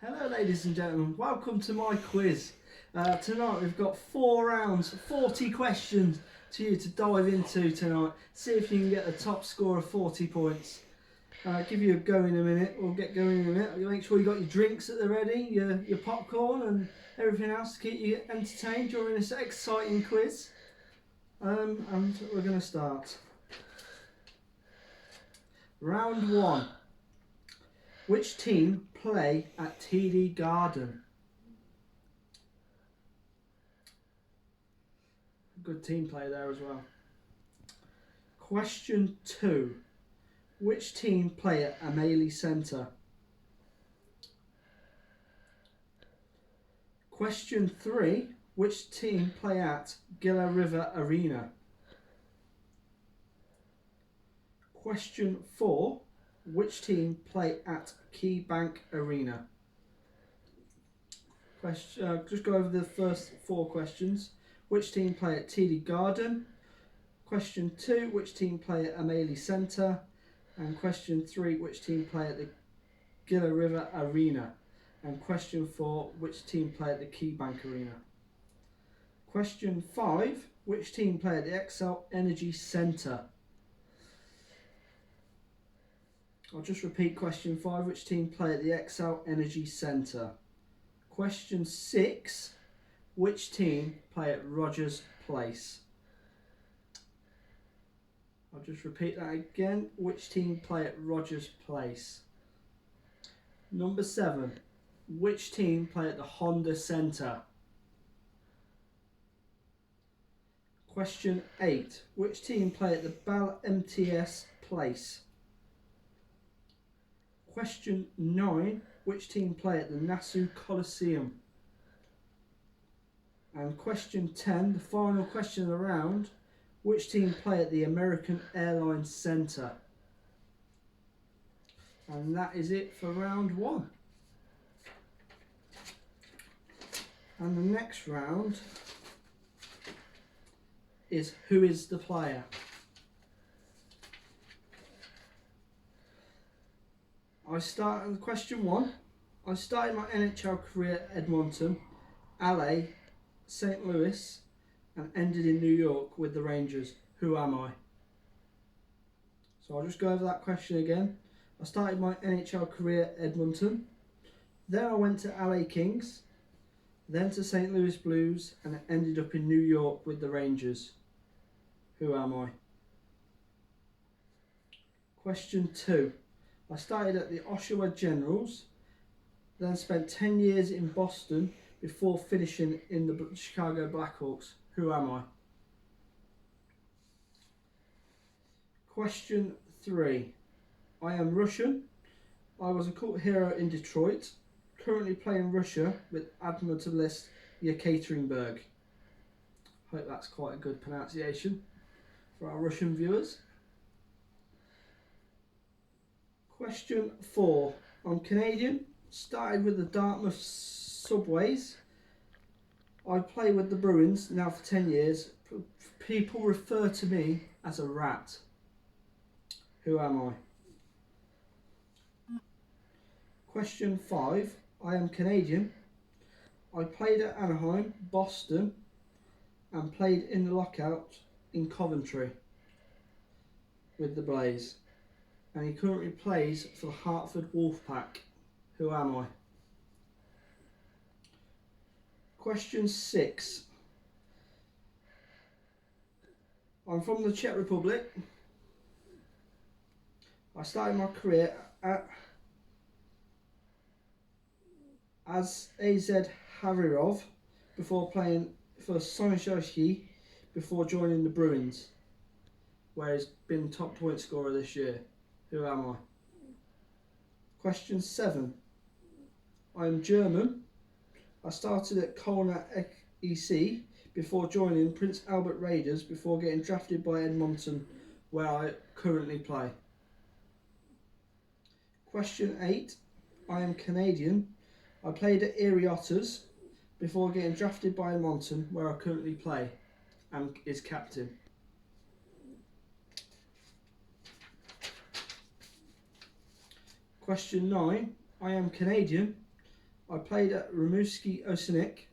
Hello ladies and gentlemen, welcome to my quiz. Tonight we've got 4 rounds, 40 questions to you to dive into tonight. See if you can get the top score of 40 points. Give you a go in a minute, we'll get going in a minute. Make sure you got your drinks at the ready, your popcorn and everything else to keep you entertained during this exciting quiz. And we're going to start. Round 1. Which team play at TD Garden? Good team play there as well. Question 2. Which team play at Amelie Centre? Question 3. Which team play at Gila River Arena? Question 4. Which team play at Key Bank Arena? Just go over the first 4 questions. Which team play at TD Garden? Question 2. Which team play at Amelie Centre? And question 3. Which team play at the Gila River Arena? And question 4. Which team play at the Key Bank Arena? Question 5. Which team play at the Xcel Energy Centre? I'll just repeat question 5. Which team play at the Xcel Energy Centre? Question 6. Which team play at Rogers Place? I'll just repeat that again. Which team play at Rogers Place? Number 7. Which team play at the Honda Centre? Question 8. Which team play at the Bell MTS Place? Question 9. Which team play at the Nassau Coliseum? And question 10, the final question of the round. Which team play at the American Airlines Centre? And that is it for round 1. And the next round is who is the player? I start with question 1. I started my NHL career at Edmonton, LA, St. Louis, and ended in New York with the Rangers. Who am I? So I'll just go over that question again. I started my NHL career at Edmonton, then I went to LA Kings, then to St. Louis Blues, and ended up in New York with the Rangers. Who am I? Question 2. I started at the Oshawa Generals, then spent 10 years in Boston before finishing in the Chicago Blackhawks. Who am I? Question 3. I am Russian. I was a cult hero in Detroit. Currently playing Russia with Admiral List Yekaterinburg. Hope that's quite a good pronunciation for our Russian viewers. Question 4. I'm Canadian. Started with the Dartmouth Subways. I play with the Bruins now for 10 years. People refer to me as a rat. Who am I? Question 5. I am Canadian. I played at Anaheim, Boston, and played in the lockout in Coventry with the Blaze. And he currently plays for the Hartford Wolfpack. Who am I? Question 6. I'm from the Czech Republic. I started my career as AZ Havirov before playing for Sonisharski before joining the Bruins, where he's been top point scorer this year. Who am I? Question 7. I am German. I started at Kölner EC before joining Prince Albert Raiders before getting drafted by Edmonton, where I currently play. Question 8. I am Canadian. I played at Erie Otters before getting drafted by Edmonton, where I currently play and is captain. Question 9. I am Canadian. I played at Rimouski Oceanic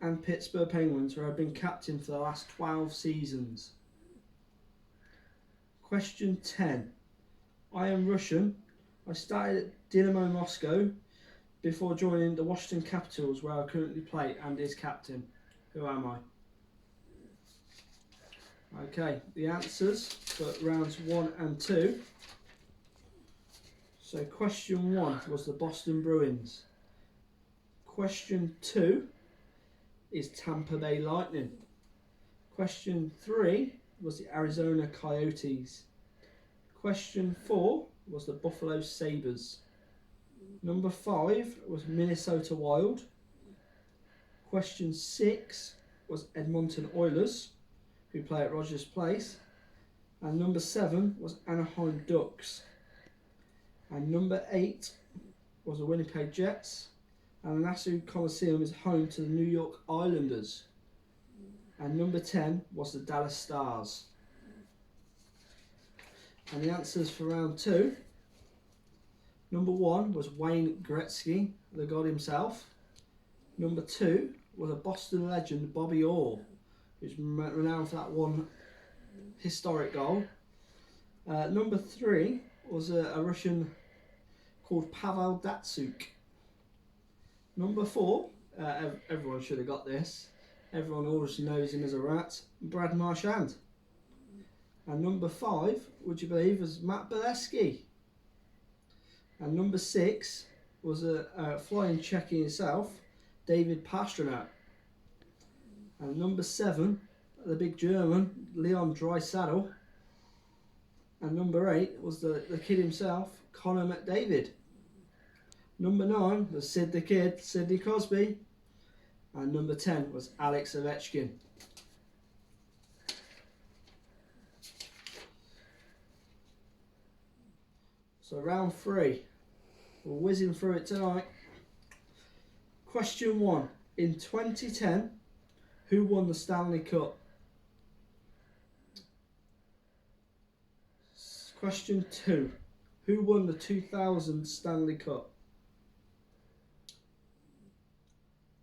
and Pittsburgh Penguins, where I've been captain for the last 12 seasons. Question 10. I am Russian. I started at Dynamo Moscow before joining the Washington Capitals, where I currently play and is captain. Who am I? Okay, the answers for rounds 1 and 2. So question 1 was the Boston Bruins. Question 2 is Tampa Bay Lightning. Question 3 was the Arizona Coyotes. Question 4 was the Buffalo Sabres. Number 5 was Minnesota Wild. Question 6 was Edmonton Oilers, who play at Rogers Place. And number 7 was Anaheim Ducks. And number 8 was the Winnipeg Jets. And the Nassau Coliseum is home to the New York Islanders. And number 10 was the Dallas Stars. And the answers for round 2. Number 1 was Wayne Gretzky, the god himself. Number 2 was a Boston legend, Bobby Orr, who's renowned for that one historic goal. Number 3 was a Russian called Pavel Datsuk. Number 4, everyone should have got this. Everyone always knows him as a rat, Brad Marchand. And number 5, would you believe, was Matt Bolesky. And number 6 was a flying Czechie himself, David Pastrnak. And number 7, the big German, Leon Draisaitl. And number 8 was the kid himself, Connor McDavid. Number 9 was Sid the Kid, Sidney Crosby. And number 10 was Alex Ovechkin. So round 3, we're whizzing through it tonight. Question 1. In 2010, who won the Stanley Cup? Question 2. Who won the 2000 Stanley Cup?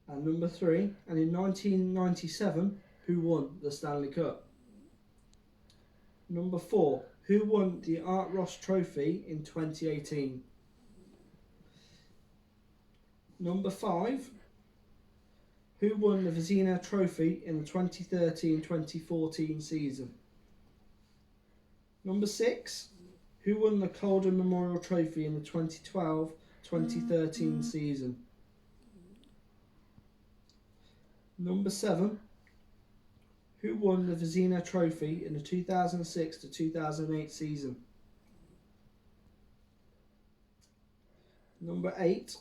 And number 3. And in 1997, who won the Stanley Cup? Number 4. Who won the Art Ross Trophy in 2018? Number 5. Who won the Vezina Trophy in the 2013-2014 season? Number 6. Who won the Calder Memorial Trophy in the 2012-2013 season? Number 7. Who won the Vezina Trophy in the 2006-2008 season? Number 8.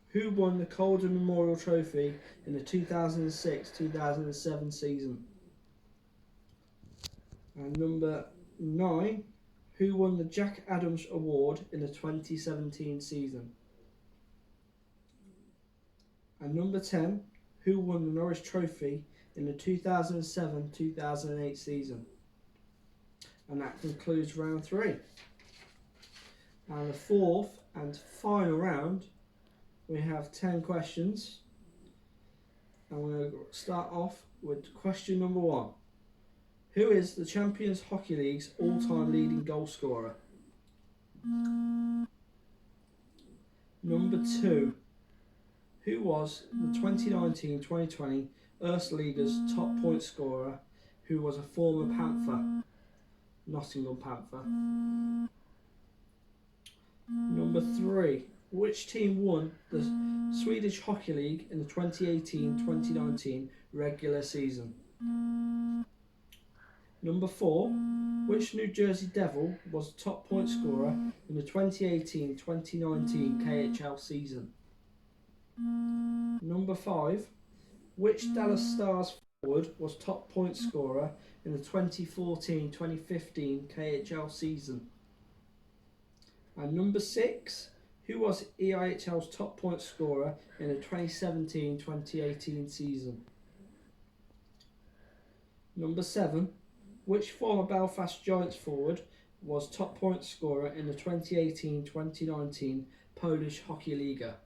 Who won the Calder Memorial Trophy in the 2006-2007 season? And number 9. Who won the Jack Adams Award in the 2017 season? And number 10. Who won the Norris Trophy in the 2007-2008 season? And that concludes round 3. Now the fourth and final round, we have 10 questions. And we're going to start off with question number 1. Who is the Champions Hockey League's all-time leading goal scorer? Number 2. Who was the 2019-2020 Liga's top point scorer, who was a former Panther, Nottingham Panther? Number 3. Which team won the Swedish Hockey League in the 2018-2019 regular season? Number 4. Which New Jersey Devil was the top point scorer in the 2018-2019 KHL season? Number 5. Which Dallas Stars forward was top point scorer in the 2014-2015 KHL season? And number 6. Who was EIHL's top point scorer in the 2017-2018 season? Number 7. Which former Belfast Giants forward was top point scorer in the 2018-2019 Polish Hockey Liga?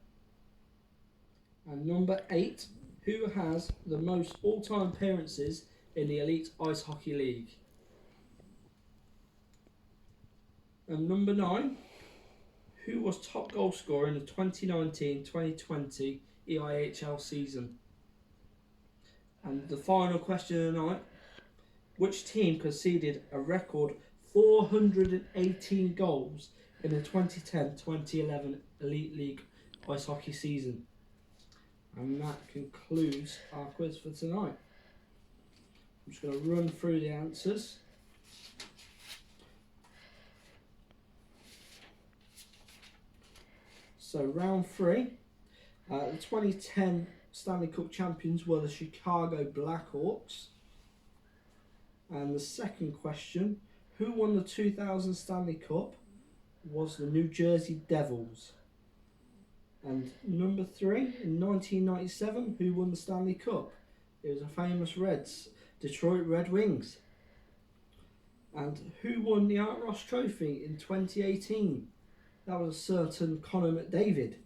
And number 8, who has the most all-time appearances in the Elite Ice Hockey League? And number 9, who was top goal scorer in the 2019-2020 EIHL season? And the final question of the night, which team conceded a record 418 goals in the 2010-2011 Elite League Ice Hockey season? And that concludes our quiz for tonight. I'm just going to run through the answers. So round 3, the 2010 Stanley Cup champions were the Chicago Blackhawks. And the second question, who won the 2000 Stanley Cup, was the New Jersey Devils. And number 3, in 1997, who won the Stanley Cup? It was the famous Reds, Detroit Red Wings. And who won the Art Ross Trophy in 2018? That was a certain Connor McDavid.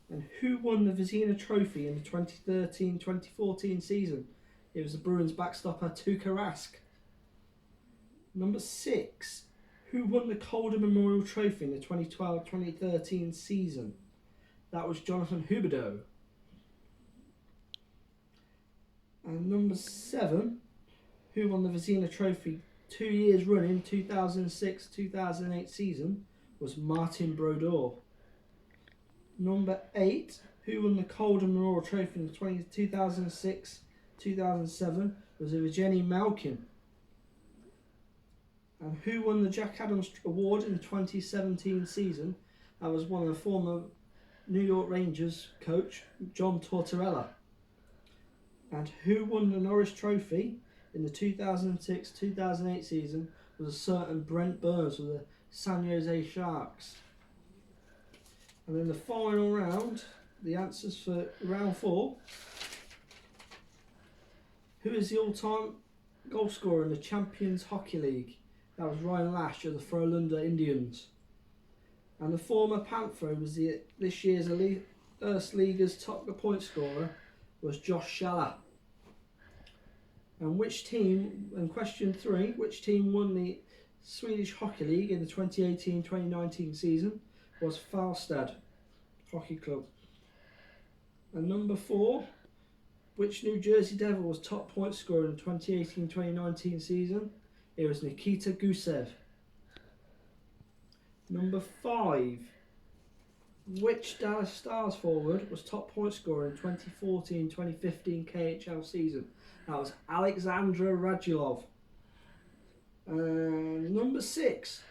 And who won the Vezina Trophy in the 2013-2014 season? It was the Bruins backstopper Tuukka Rask. Number 6, who won the Calder Memorial Trophy in the 2012-2013 season? That was Jonathan Huberdeau. And number 7, who won the Vezina Trophy 2 years running, 2006-2008 season, was Martin Brodeur. Number 8, who won the Calder Memorial Trophy in the 2006-2007, was Evgeny Malkin. And who won the Jack Adams Award in the 2017 season? That was one of the former New York Rangers coach, John Tortorella. And who won the Norris Trophy in the 2006-2008 season was a certain Brent Burns of the San Jose Sharks. And in the final round, the answers for round 4. Who is the all-time goal scorer in the Champions Hockey League? That was Ryan Lash of the Frölunda Indians. And the former Panther was this year's Erste Liga's top point scorer was Josh Scheller. And which team, in question 3, which team won the Swedish Hockey League in the 2018-2019 season? Was Falstad Hockey Club. And number 4, which New Jersey Devil was top point scorer in the 2018-2019 season? It was Nikita Gusev. Number 5, which Dallas Stars forward was top point scorer in 2014-2015 KHL season? That was Alexandra Radulov. Number 6,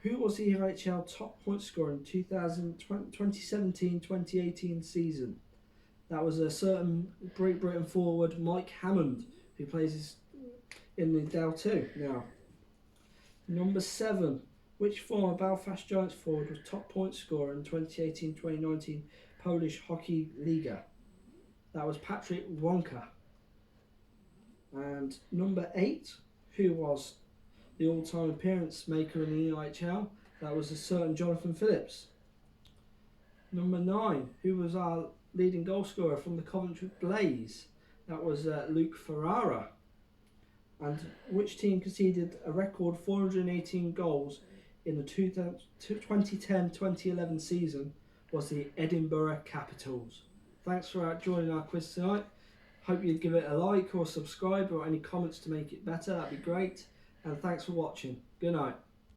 who was the EIHL top point scorer in 2017-2018 season? That was a certain Great Britain forward Mike Hammond, who plays in the Dal 2 now. Number 7, which former Belfast Giants forward was top point scorer in 2018-2019 Polish Hockey Liga? That was Patrick Wonka. And number 8, who was the all-time appearance maker in the EIHL? That was a certain Jonathan Phillips. Number 9, who was our leading goal scorer from the Coventry Blaze? That was Luke Ferrara. And which team conceded a record 418 goals in the 2010-2011 season? Was the Edinburgh Capitals. Thanks for joining our quiz tonight. Hope you'd give it a like or subscribe, or any comments to make it better, that'd be great. And thanks for watching. Good night.